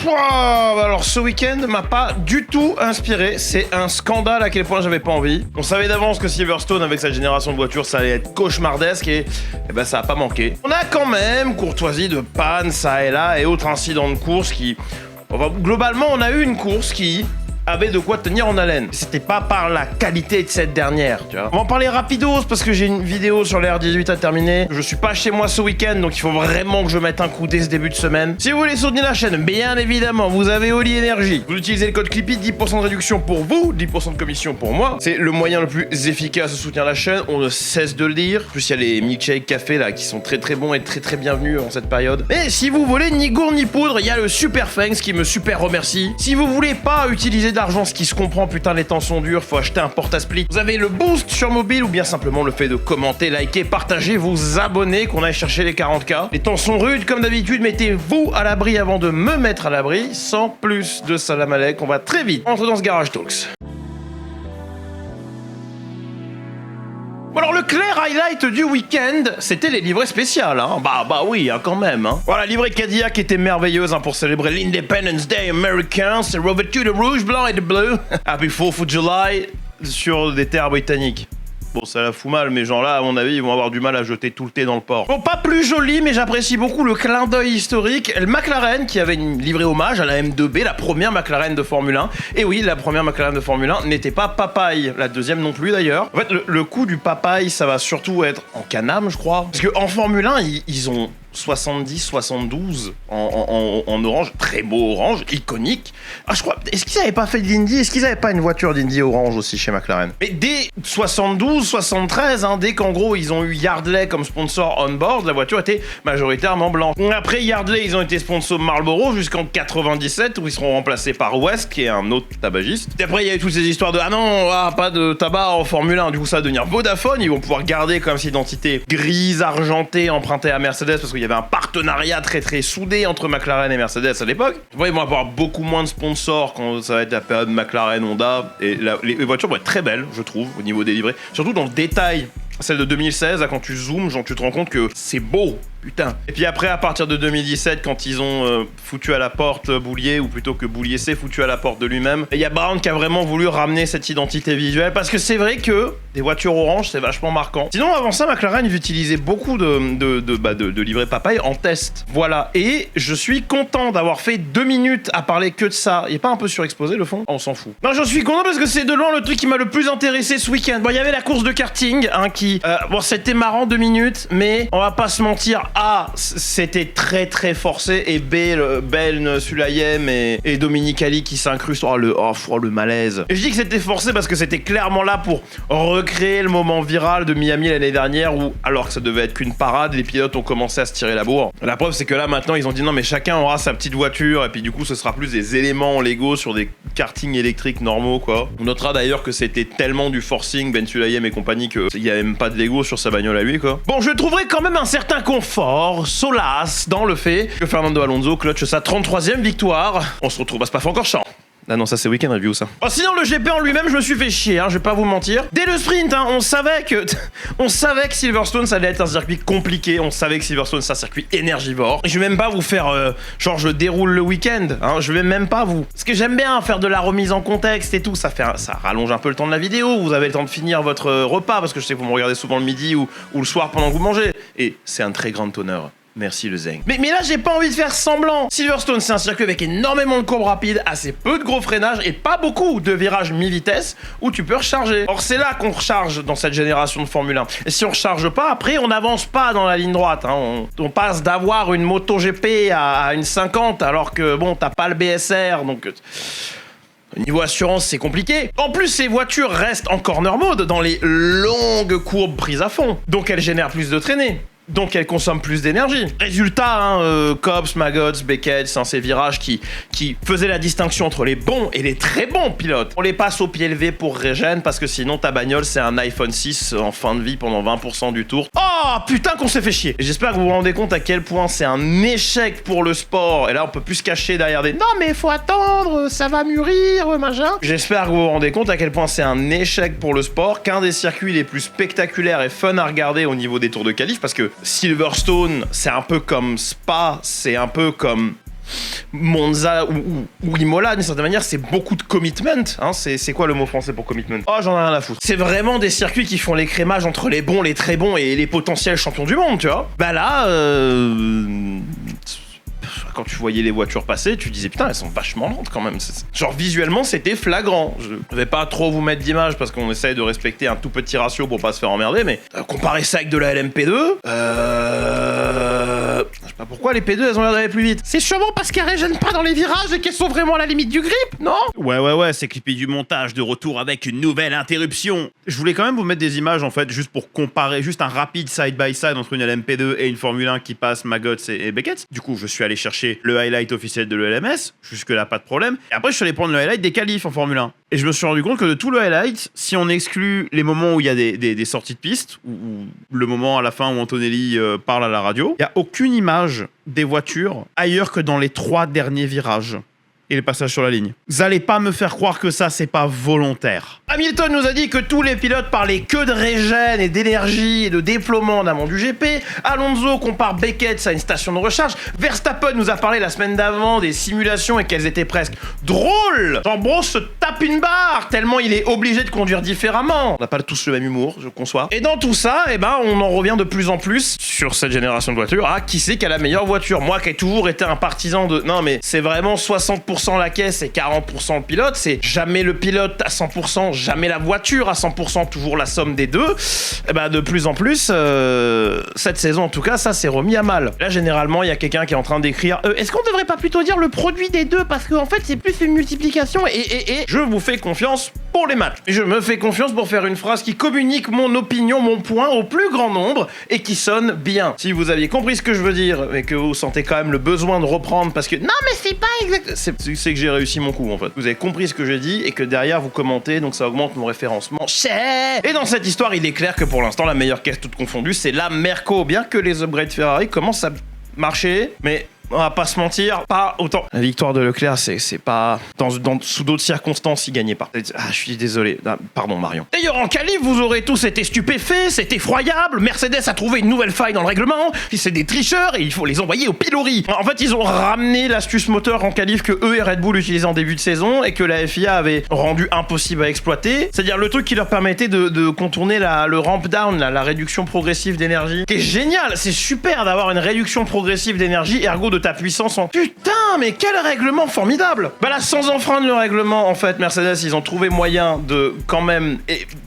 Pouah, alors ce week-end m'a pas du tout inspiré. C'est un scandale à quel point j'avais pas envie. On savait d'avance que Silverstone avec sa génération de voitures ça allait être cauchemardesque et ben ça a pas manqué. On a quand même courtoisie de panne ça et là et autres incidents de course qui... Enfin, globalement on a eu une course qui avait de quoi tenir en haleine. C'était pas par la qualité de cette dernière, tu vois. On va en parler rapidos parce que j'ai une vidéo sur l'R18 à terminer. Je suis pas chez moi ce week-end, donc il faut vraiment que je mette un coup dès ce début de semaine. Si vous voulez soutenir la chaîne, bien évidemment, vous avez Oli Energy. Vous utilisez le code Clippy, 10% de réduction pour vous, 10% de commission pour moi. C'est le moyen le plus efficace de soutenir la chaîne, on ne cesse de le dire. En plus, il y a les milkshakes café là qui sont très très bons et très bienvenus en cette période. Mais si vous voulez ni gourde ni poudre, il y a le Super Thanks qui me super remercie. Si vous voulez pas utiliser d'argent, ce qui se comprend, putain, les temps sont durs, faut acheter un porte-à-split. Vous avez le boost sur mobile ou bien simplement le fait de commenter, liker, partager, vous abonner, qu'on aille chercher les 40K. Les temps sont rudes, comme d'habitude, mettez-vous à l'abri avant de me mettre à l'abri. Sans plus de salam alek, on va très vite entrer dans ce Garage Talks. Bon alors le clair highlight du week-end, c'était les livrées spéciales, hein. Bah oui, hein, quand même, hein. Voilà, la livrée Cadillac était merveilleuse, hein, pour célébrer l'Independence Day américain. C'est revêtu de rouge, blanc et de bleu. Happy 4th of July sur des terres britanniques. Bon, ça la fout mal, mais genre là, à mon avis, ils vont avoir du mal à jeter tout le thé dans le port. Bon, pas plus joli, mais j'apprécie beaucoup le clin d'œil historique. Le McLaren, qui avait une livrée hommage à la M2B, la première McLaren de Formule 1. Et oui, la première McLaren de Formule 1 n'était pas papaye. La deuxième non plus, d'ailleurs. En fait, le coup du papaye, ça va surtout être en Can-Am, je crois. Parce qu'en Formule 1, ils ont 70, 72 en orange, très beau orange, iconique. Ah, je crois, est-ce qu'ils avaient pas fait de l'Indy? Est-ce qu'ils avaient pas une voiture d'Indy orange aussi chez McLaren? Mais dès 72, 73, hein, dès qu'en gros ils ont eu Yardley comme sponsor on-board, la voiture était majoritairement blanche. Après Yardley, ils ont été sponsors Marlboro jusqu'en 97 où ils seront remplacés par West, qui est un autre tabagiste. Et après il y a eu toutes ces histoires de pas de tabac en Formule 1, du coup ça va devenir Vodafone, ils vont pouvoir garder comme cette identité grise, argentée, empruntée à Mercedes parce qu'il y avait un partenariat très soudé entre McLaren et Mercedes à l'époque. Après, ils vont avoir beaucoup moins de sponsors quand ça va être la période McLaren, Honda. Et les voitures vont être très belles, je trouve, au niveau des livrées. Surtout dans le détail. Celle de 2016, là, quand tu zoomes, genre, tu te rends compte que c'est beau. Putain. Et puis après, à partir de 2017, quand ils ont foutu à la porte Boulier, ou plutôt que Boulier s'est foutu à la porte de lui-même, il y a Brown qui a vraiment voulu ramener cette identité visuelle, parce que c'est vrai que des voitures oranges, c'est vachement marquant. Sinon, avant ça, McLaren, ils utilisaient beaucoup de livrets papaye en test. Voilà. Et je suis content d'avoir fait 2 minutes à parler que de ça. Il est pas un peu surexposé, le fond? On s'en fout. Non, je suis content parce que c'est de loin le truc qui m'a le plus intéressé ce week-end. Bon, il y avait la course de karting, hein, qui... bon, c'était marrant 2 minutes, mais on va pas se mentir, A, c'était très forcé, et B, Ben Sulayem et Dominique Ali qui s'incrustent. Le malaise. Et je dis que c'était forcé parce que c'était clairement là pour recréer le moment viral de Miami l'année dernière où, alors que ça devait être qu'une parade, les pilotes ont commencé à se tirer la bourre. La preuve, c'est que là, maintenant, ils ont dit non, mais chacun aura sa petite voiture, et puis du coup, ce sera plus des éléments Lego sur des kartings électriques normaux, quoi. On notera d'ailleurs que c'était tellement du forcing, Ben Sulayem et compagnie, qu'il y avait même pas de Lego sur sa bagnole à lui, quoi. Bon, je trouverais quand même un certain confort, solace, dans le fait que Fernando Alonso clutche sa 33e victoire. On se retrouve à Spa-Francorchamps. Ah non, ça c'est week-end review, ça. Oh, sinon, le GP en lui-même, je me suis fait chier, hein, je vais pas vous mentir. Dès le sprint, hein, on savait que Silverstone, ça allait être un circuit compliqué. On savait que Silverstone, c'est un circuit énergivore. Je vais même pas vous faire, genre, je déroule le week-end, hein, je vais même pas vous... Parce que j'aime bien faire de la remise en contexte et tout, ça rallonge un peu le temps de la vidéo, vous avez le temps de finir votre repas, parce que je sais que vous me regardez souvent le midi ou le soir pendant que vous mangez. Et c'est un très grand honneur. Merci le Zeng. Mais là, j'ai pas envie de faire semblant. Silverstone, c'est un circuit avec énormément de courbes rapides, assez peu de gros freinage et pas beaucoup de virages mi-vitesse où tu peux recharger. Or, c'est là qu'on recharge dans cette génération de Formule 1. Et si on recharge pas, après, on n'avance pas dans la ligne droite, hein. On passe d'avoir une moto GP à une 50 alors que, bon, t'as pas le BSR, donc... Niveau assurance, c'est compliqué. En plus, ces voitures restent en corner mode dans les longues courbes prises à fond. Donc, elles génèrent plus de traînées. Donc elle consomme plus d'énergie. Résultat, hein, Cobbs, Maggots, Beckett, ces virages qui faisaient la distinction entre les bons et les très bons pilotes. On les passe au pied levé pour régène parce que sinon ta bagnole c'est un iPhone 6 en fin de vie pendant 20% du tour. Oh putain qu'on s'est fait chier. Et j'espère que vous vous rendez compte à quel point c'est un échec pour le sport. Et là on peut plus se cacher derrière des non mais faut attendre, ça va mûrir, machin. J'espère que vous vous rendez compte à quel point c'est un échec pour le sport, qu'un des circuits les plus spectaculaires et fun à regarder au niveau des tours de qualif, parce que Silverstone, c'est un peu comme Spa, c'est un peu comme Monza ou Imola, d'une certaine manière, c'est beaucoup de commitment. Hein. C'est quoi le mot français pour commitment? Oh, j'en ai rien à foutre. C'est vraiment des circuits qui font l'écrémage entre les bons, les très bons et les potentiels champions du monde, tu vois. Bah là, quand tu voyais les voitures passer, tu disais putain, elles sont vachement lentes quand même. Genre visuellement, c'était flagrant. Je vais pas trop vous mettre d'image parce qu'on essaye de respecter un tout petit ratio pour pas se faire emmerder, mais comparer ça avec de la LMP2, je sais pas pourquoi les P2 elles ont l'air d'aller plus vite. C'est sûrement parce qu'elles régènent pas dans les virages et qu'elles sont vraiment à la limite du grip, non? Ouais, c'est clippé du montage, de retour avec une nouvelle interruption. Je voulais quand même vous mettre des images en fait, juste pour comparer, juste un rapide side-by-side entre une LMP2 et une Formule 1 qui passe Maggots et Beckett. Du coup, je suis allé chercher le highlight officiel de l'ELMS, jusque-là pas de problème. Et après, je suis allé prendre le highlight des qualifs en Formule 1. Et je me suis rendu compte que de tout le highlight, si on exclut les moments où il y a des sorties de piste, ou le moment à la fin où Antonelli parle à la radio, il n'y a aucune image des voitures ailleurs que dans les 3 derniers virages et les passages sur la ligne. Vous allez pas me faire croire que ça, c'est pas volontaire. Hamilton nous a dit que tous les pilotes parlaient que de régène et d'énergie et de déploiement en amont du GP. Alonso compare Beckett à une station de recharge. Verstappen nous a parlé la semaine d'avant des simulations et qu'elles étaient presque drôles. Jean Bros se tape une barre tellement il est obligé de conduire différemment. On n'a pas tous le même humour, je conçois. Et dans tout ça, on en revient de plus en plus sur cette génération de voitures à qui c'est qui a la meilleure voiture. Moi qui ai toujours été un partisan de... Non mais c'est vraiment 60% la caisse et 40% le pilote, c'est jamais le pilote à 100%, jamais la voiture à 100%, toujours la somme des deux. De plus en plus, cette saison en tout cas, ça s'est remis à mal. Là généralement, il y a quelqu'un qui est en train d'écrire est-ce qu'on devrait pas plutôt dire le produit des deux parce qu'en fait c'est plus une multiplication et je vous fais confiance pour les matchs. Je me fais confiance pour faire une phrase qui communique mon opinion, mon point au plus grand nombre et qui sonne bien. Si vous aviez compris ce que je veux dire et que vous sentez quand même le besoin de reprendre parce que non mais c'est pas exact, c'est que j'ai réussi mon coup en fait. Vous avez compris ce que j'ai dit et que derrière vous commentez, donc ça augmente mon référencement. Et dans cette histoire, il est clair que pour l'instant la meilleure caisse toute confondue, c'est la Merco, bien que les upgrades Ferrari commencent à marcher, mais on va pas se mentir, pas autant. La victoire de Leclerc, c'est pas... Sous d'autres circonstances, il gagnait pas. Ah, je suis désolé. Ah, pardon, Marion. D'ailleurs, en qualif, vous aurez tous été stupéfaits, c'est effroyable. Mercedes a trouvé une nouvelle faille dans le règlement. C'est des tricheurs et il faut les envoyer au pilori. En fait, ils ont ramené l'astuce moteur en qualif que eux et Red Bull utilisaient en début de saison et que la FIA avait rendu impossible à exploiter. C'est-à-dire le truc qui leur permettait de contourner le ramp down, la réduction progressive d'énergie. Qui est génial, c'est super d'avoir une réduction progressive d'énergie, ergo de ta puissance en... Putain, mais quel règlement formidable! Là, sans enfreindre le règlement, en fait, Mercedes, ils ont trouvé moyen de, quand même,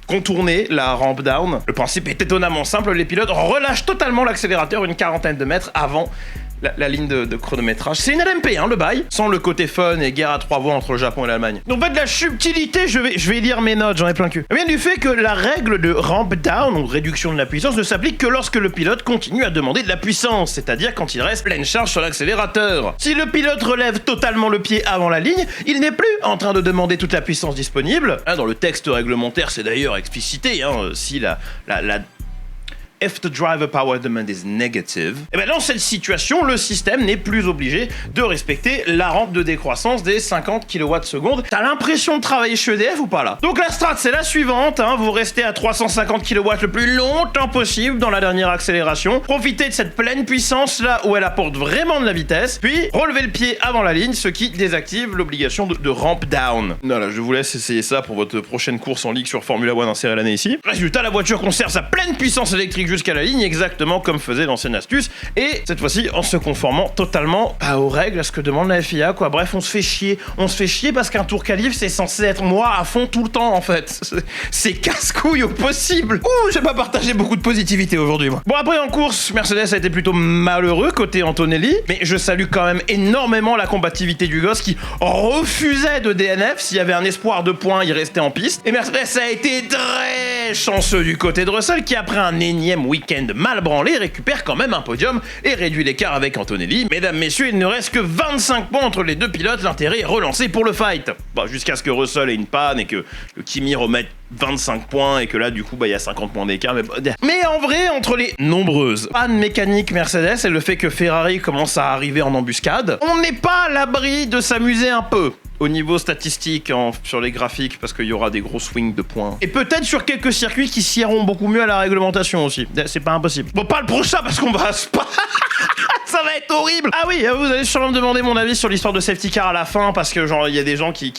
contourner la ramp down. Le principe est étonnamment simple, les pilotes relâchent totalement l'accélérateur une 40aine de mètres avant la ligne de chronométrage. C'est une LMP, le bail, sans le côté fun et guerre à 3 voies entre le Japon et l'Allemagne. Donc, de la subtilité, je vais lire mes notes, j'en ai plein le cul. Ça vient du fait que la règle de ramp down, ou réduction de la puissance, ne s'applique que lorsque le pilote continue à demander de la puissance, c'est-à-dire quand il reste pleine charge sur l'accélérateur. Si le pilote relève totalement le pied avant la ligne, il n'est plus en train de demander toute la puissance disponible. Dans le texte réglementaire, c'est d'ailleurs explicité, si la If the driver power demand is negative, dans cette situation, le système n'est plus obligé de respecter la rampe de décroissance des 50 kWh. T'as l'impression de travailler chez EDF ou pas là? Donc la strat, c'est la suivante, vous restez à 350 kW le plus longtemps possible dans la dernière accélération, profitez de cette pleine puissance là où elle apporte vraiment de la vitesse, puis relevez le pied avant la ligne, ce qui désactive l'obligation de ramp down. Voilà, je vous laisse essayer ça pour votre prochaine course en ligue sur Formula One insérée l'année ici. Résultat, la voiture conserve sa pleine puissance électrique jusqu'à la ligne, exactement comme faisait l'ancienne astuce, et cette fois-ci en se conformant totalement aux règles, à ce que demande la FIA, quoi. Bref, on se fait chier parce qu'un tour qualif, c'est censé être moi à fond tout le temps, en fait. C'est casse-couille au possible. J'ai pas partagé beaucoup de positivité aujourd'hui, moi. Bon, après, en course, Mercedes a été plutôt malheureux côté Antonelli, mais je salue quand même énormément la combativité du gosse qui refusait de DNF. S'il y avait un espoir de points, il restait en piste. Et Mercedes a été très chanceux du côté de Russell, qui après un énième week-end mal branlé récupère quand même un podium et réduit l'écart avec Antonelli. Mesdames, messieurs, il ne reste que 25 points entre les deux pilotes, l'intérêt est relancé pour le fight. Jusqu'à ce que Russell ait une panne et que Kimi remette 25 points et que là du coup il y a 50 points d'écart, mais en vrai, entre les nombreuses pannes mécaniques Mercedes et le fait que Ferrari commence à arriver en embuscade, on n'est pas à l'abri de s'amuser un peu au niveau statistique sur les graphiques, parce qu'il y aura des gros swings de points. Et peut-être sur quelques circuits qui s'iront beaucoup mieux à la réglementation aussi. C'est pas impossible. Bon, pas le prochain parce qu'on va à Spa. Ça va être horrible. Ah oui, vous allez sûrement me demander mon avis sur l'histoire de safety car à la fin, parce que genre il y a des gens qui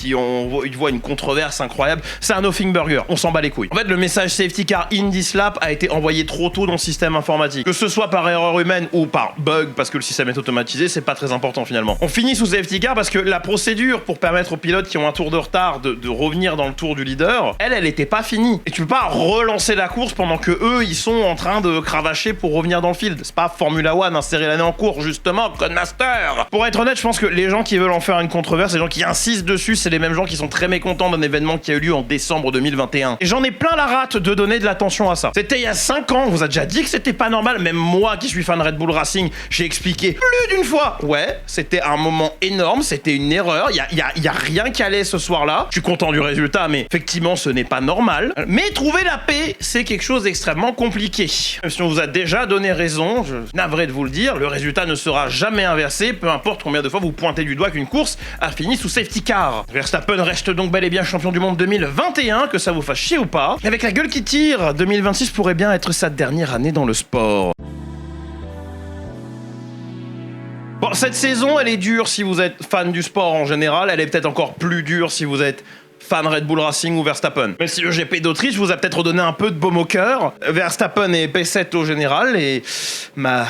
voient une controverse incroyable. C'est un nothing burger, on s'en bat les couilles. En fait, le message safety car in this lap a été envoyé trop tôt dans le système informatique. Que ce soit par erreur humaine ou par bug, parce que le système est automatisé, c'est pas très important finalement. On finit sous safety car parce que la procédure pour permettre aux pilotes qui ont un tour de retard de revenir dans le tour du leader, elle était pas finie. Et tu peux pas relancer la course pendant que eux, ils sont en train de cravacher pour revenir dans le field. C'est pas Formula One, insérer l'année en cours, justement, Codemaster. Pour être honnête, je pense que les gens qui veulent en faire une controverse, les gens qui insistent dessus, c'est les mêmes gens qui sont très mécontents d'un événement qui a eu lieu en décembre 2021. Et j'en ai plein la rate de donner de l'attention à ça. C'était il y a 5 ans, on vous a déjà dit que c'était pas normal, même moi qui suis fan de Red Bull Racing, j'ai expliqué plus d'une fois. Ouais, c'était un moment énorme, c'était une erreur, y a rien qui allait ce soir-là. Je suis content du résultat, mais effectivement, ce n'est pas normal. Mais trouver la paix, c'est quelque chose d'extrêmement compliqué. Même si on vous a déjà donné raison, je suis navré de vous le dire, le résultat ne sera jamais inversé, peu importe combien de fois vous pointez du doigt qu'une course a fini sous safety car. Verstappen reste donc bel et bien champion du monde 2021, que ça vous fasse chier ou pas. Et avec la gueule qui tire, 2026 pourrait bien être sa dernière année dans le sport. Bon, cette saison, elle est dure si vous êtes fan du sport en général, elle est peut-être encore plus dure si vous êtes fan Red Bull Racing ou Verstappen. Même si le GP d'Autriche vous a peut-être donné un peu de baume au cœur, Verstappen est P7 au général et ma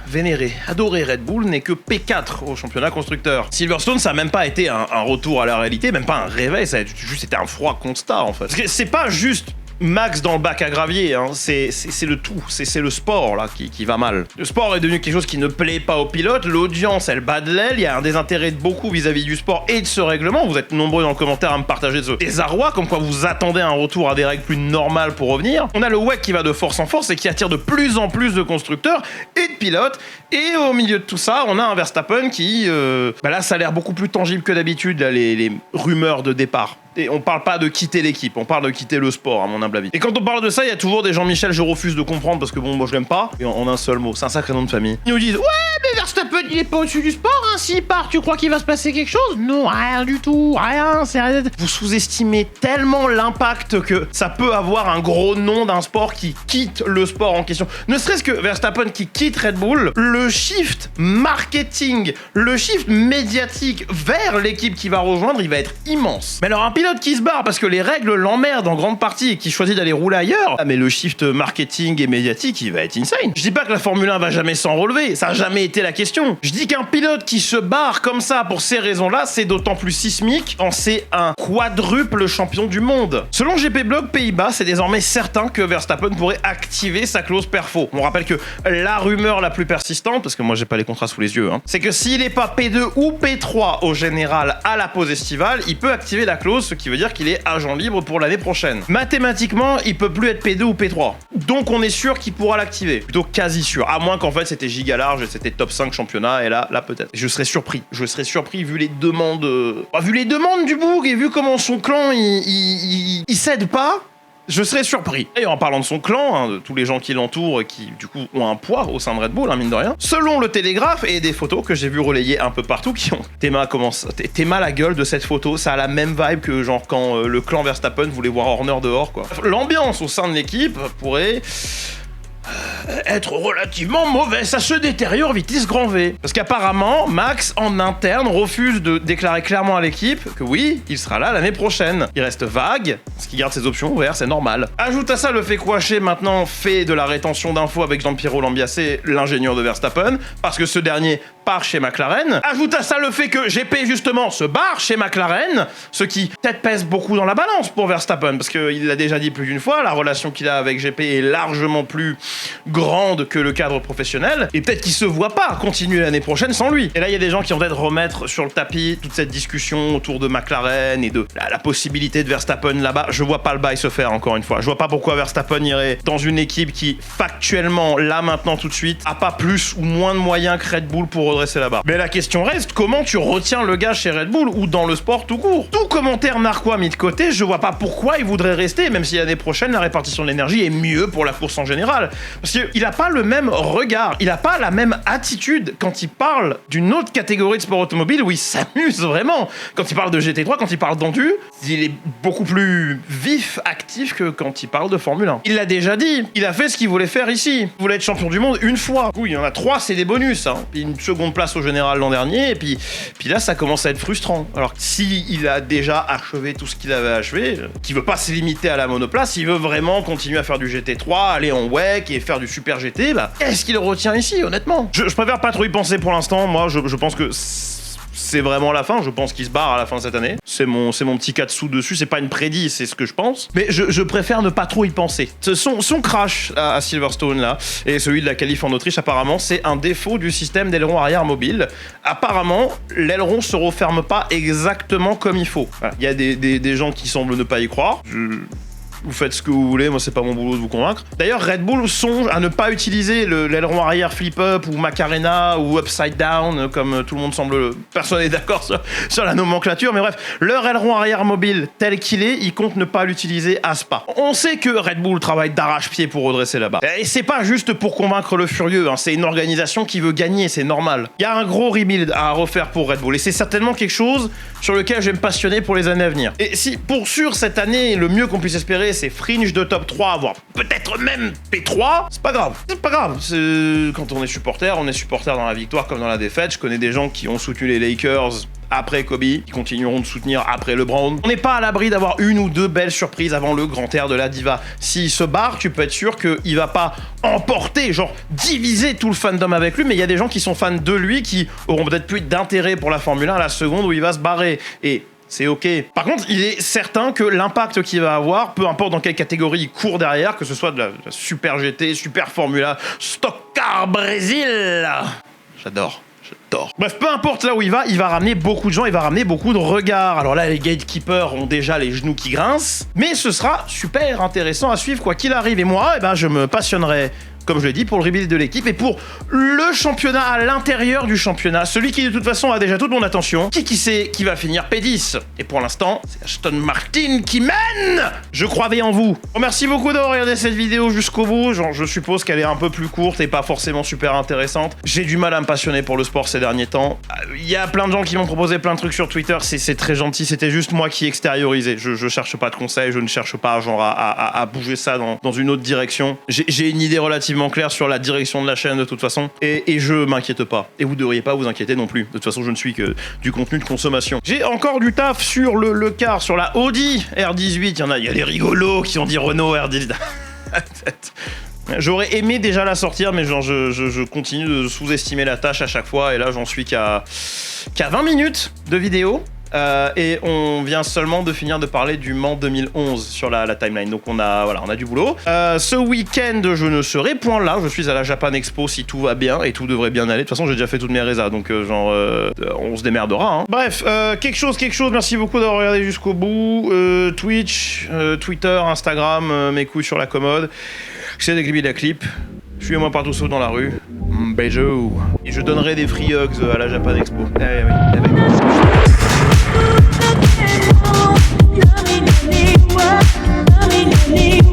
vénérée, adorée Red Bull n'est que P4 au championnat constructeur. Silverstone, ça a même pas été un retour à la réalité, même pas un réveil, ça a juste été un froid constat en fait. Parce que c'est pas juste Max dans le bac à gravier, hein. C'est le tout, c'est le sport là qui va mal. Le sport est devenu quelque chose qui ne plaît pas aux pilotes, l'audience elle bat de l'aile, il y a un désintérêt de beaucoup vis-à-vis du sport et de ce règlement, vous êtes nombreux dans le commentaire à me partager ce désarroi, comme quoi vous attendez un retour à des règles plus normales pour revenir. On a le WEC qui va de force en force et qui attire de plus en plus de constructeurs et de pilotes, et au milieu de tout ça, on a un Verstappen qui, là ça a l'air beaucoup plus tangible que d'habitude, les rumeurs de départ. Et on parle pas de quitter l'équipe, on parle de quitter le sport, à mon humble avis. Et quand on parle de ça, il y a toujours des Jean-Michel, je refuse de comprendre parce que bon, moi je l'aime pas. Et en un seul mot, c'est un sacré nom de famille. Ils nous disent, ouais, mais Verstappen, il est pas au-dessus du sport, hein. S'il part, tu crois qu'il va se passer quelque chose? Non, rien du tout, rien, c'est rien. Vous sous-estimez tellement l'impact que ça peut avoir un gros nom d'un sport qui quitte le sport en question. Ne serait-ce que Verstappen qui quitte Red Bull, le shift marketing, le shift médiatique vers l'équipe qui va rejoindre, il va être immense. Mais alors un pilote qui se barre parce que les règles l'emmerdent en grande partie et qui choisit d'aller rouler ailleurs, ah mais le shift marketing et médiatique, il va être insane. Je dis pas que la Formule 1 va jamais s'en relever, ça a jamais été la question. Je dis qu'un pilote qui se barre comme ça pour ces raisons-là, c'est d'autant plus sismique quand c'est un quadruple champion du monde. Selon GP Blog Pays-Bas, c'est désormais certain que Verstappen pourrait activer sa clause perfo. On rappelle que la rumeur la plus persistante, parce que moi j'ai pas les contrats sous les yeux, hein, c'est que s'il est pas P2 ou P3 au général à la pause estivale, il peut activer la clause, ce qui veut dire qu'il est agent libre pour l'année prochaine. Mathématiquement, il peut plus être P2 ou P3. Donc on est sûr qu'il pourra l'activer. Plutôt quasi sûr. À moins qu'en fait c'était giga large et c'était top 5 championnat et là peut-être. Je serais surpris. Je serais surpris vu les demandes... vu les demandes du bourg et vu comment son clan il cède pas. Je serais surpris. Et en parlant de son clan, hein, de tous les gens qui l'entourent et qui, du coup, ont un poids au sein de Red Bull, hein, mine de rien, selon le Télégraphe et des photos que j'ai vu relayer un peu partout qui ont... Théma la gueule de cette photo, ça a la même vibe que genre quand le clan Verstappen voulait voir Horner dehors, quoi. L'ambiance au sein de l'équipe pourrait... être relativement mauvais, ça se détériore vitesse grand V. Parce qu'apparemment, Max, en interne, refuse de déclarer clairement à l'équipe que oui, il sera là l'année prochaine. Il reste vague, ce qui garde ses options ouvertes, c'est normal. Ajoute à ça le fait qu'Ouaché maintenant fait de la rétention d'infos avec Jean-Pierre Lambiassé, l'ingénieur de Verstappen, parce que ce dernier part chez McLaren. Ajoute à ça le fait que GP justement se barre chez McLaren, ce qui peut-être pèse beaucoup dans la balance pour Verstappen, parce qu'il l'a déjà dit plus d'une fois, la relation qu'il a avec GP est largement plus grande que le cadre professionnel, et peut-être qu'il se voit pas continuer l'année prochaine sans lui. Et là, il y a des gens qui ont peut-être remettre sur le tapis toute cette discussion autour de McLaren et de la possibilité de Verstappen là-bas. Je vois pas le bail se faire, encore une fois. Je vois pas pourquoi Verstappen irait dans une équipe qui, factuellement, là, maintenant, tout de suite, a pas plus ou moins de moyens que Red Bull pour redresser la barre. Mais la question reste, comment tu retiens le gars chez Red Bull ou dans le sport tout court? Tout commentaire narquois mis de côté, je vois pas pourquoi il voudrait rester, même si l'année prochaine, la répartition de l'énergie est mieux pour la course en général. Parce qu'il a pas le même regard, il a pas la même attitude quand il parle d'une autre catégorie de sport automobile où il s'amuse vraiment. Quand il parle de GT3, quand il parle d'endu, il est beaucoup plus vif, actif que quand il parle de Formule 1. Il l'a déjà dit, il a fait ce qu'il voulait faire ici. Il voulait être champion du monde une fois. Oui, il y en a 3, c'est des bonus. Hein. Puis une seconde place au général l'an dernier, et puis là, ça commence à être frustrant. Alors que s'il a déjà achevé tout ce qu'il avait achevé, qu'il veut pas se limiter à la monoplace, il veut vraiment continuer à faire du GT3, aller en WEC et faire du Super GT, bah, qu'est-ce qu'il retient ici, honnêtement? Je préfère pas trop y penser pour l'instant. Moi, je pense que c'est vraiment la fin. Je pense qu'il se barre à la fin de cette année. C'est mon petit 4 sous dessus. C'est pas une prédit, c'est ce que je pense. Mais je préfère ne pas trop y penser. Son crash à Silverstone, là, et celui de la qualif en Autriche, apparemment, c'est un défaut du système d'aileron arrière mobile. Apparemment, l'aileron se referme pas exactement comme il faut. Voilà. Il y a des gens qui semblent ne pas y croire. Vous faites ce que vous voulez, moi c'est pas mon boulot de vous convaincre. D'ailleurs, Red Bull songe à ne pas utiliser l'aileron arrière flip-up ou Macarena ou upside down, comme tout le monde semble... Personne n'est d'accord sur la nomenclature, mais bref, leur aileron arrière mobile tel qu'il est, ils comptent ne pas l'utiliser à Spa. On sait que Red Bull travaille d'arrache-pied pour redresser la barre. Et c'est pas juste pour convaincre le furieux, hein, c'est une organisation qui veut gagner, c'est normal. Il y a un gros rebuild à refaire pour Red Bull, et c'est certainement quelque chose sur lequel je vais me passionner pour les années à venir. Et si, pour sûr, cette année, le mieux qu'on puisse espérer, c'est fringe de top 3, voire peut-être même P3, c'est pas grave. C'est pas grave. Quand on est supporter dans la victoire comme dans la défaite. Je connais des gens qui ont soutenu les Lakers après Kobe, qui continueront de soutenir après LeBron. On n'est pas à l'abri d'avoir une ou deux belles surprises avant le grand air de la diva. S'il se barre, tu peux être sûr qu'il va pas emporter, genre diviser tout le fandom avec lui, mais il y a des gens qui sont fans de lui qui auront peut-être plus d'intérêt pour la Formule 1 à la seconde où il va se barrer. Et c'est ok. Par contre, il est certain que l'impact qu'il va avoir, peu importe dans quelle catégorie il court derrière, que ce soit de la Super GT, Super Formula, Stock Car Brésil. J'adore. Bref, peu importe là où il va ramener beaucoup de gens, il va ramener beaucoup de regards. Alors là, les gatekeepers ont déjà les genoux qui grincent, mais ce sera super intéressant à suivre quoi qu'il arrive. Et moi, je me passionnerai, comme je l'ai dit, pour le rebuild de l'équipe et pour le championnat à l'intérieur du championnat. Celui qui, de toute façon, a déjà toute mon attention. Qui sait qui va finir P10? Et pour l'instant, c'est Aston Martin qui mène. Je croyais en vous. Merci beaucoup d'avoir regardé cette vidéo jusqu'au bout. Genre, je suppose qu'elle est un peu plus courte et pas forcément super intéressante. J'ai du mal à me passionner pour le sport ces derniers temps. Il y a plein de gens qui m'ont proposé plein de trucs sur Twitter. C'est très gentil. C'était juste moi qui extériorisais. Je cherche pas de conseils. Je ne cherche pas genre à bouger ça dans une autre direction. J'ai une idée relativement clair sur la direction de la chaîne de toute façon et je m'inquiète pas et vous devriez pas vous inquiéter non plus. De toute façon, je ne suis que du contenu de consommation. J'ai encore du taf sur le car, sur la Audi R18. Il y a des rigolos qui ont dit Renault R18. J'aurais aimé déjà la sortir, mais genre je continue de sous-estimer la tâche à chaque fois et là j'en suis qu'à 20 minutes de vidéo. Et on vient seulement de finir de parler du Mans 2011 sur la timeline, donc on a du boulot. Ce week-end je ne serai point là, je suis à la Japan Expo si tout va bien et tout devrait bien aller. De toute façon j'ai déjà fait toutes mes résas, donc on se démerdera hein. Bref, quelque chose, merci beaucoup d'avoir regardé jusqu'au bout. Twitch, Twitter, Instagram, mes couilles sur la commode. J'essaie de clipper la clip. Suivez-moi partout sauf dans la rue. Bisous. Et je donnerai des free hugs à la Japan Expo. Love me,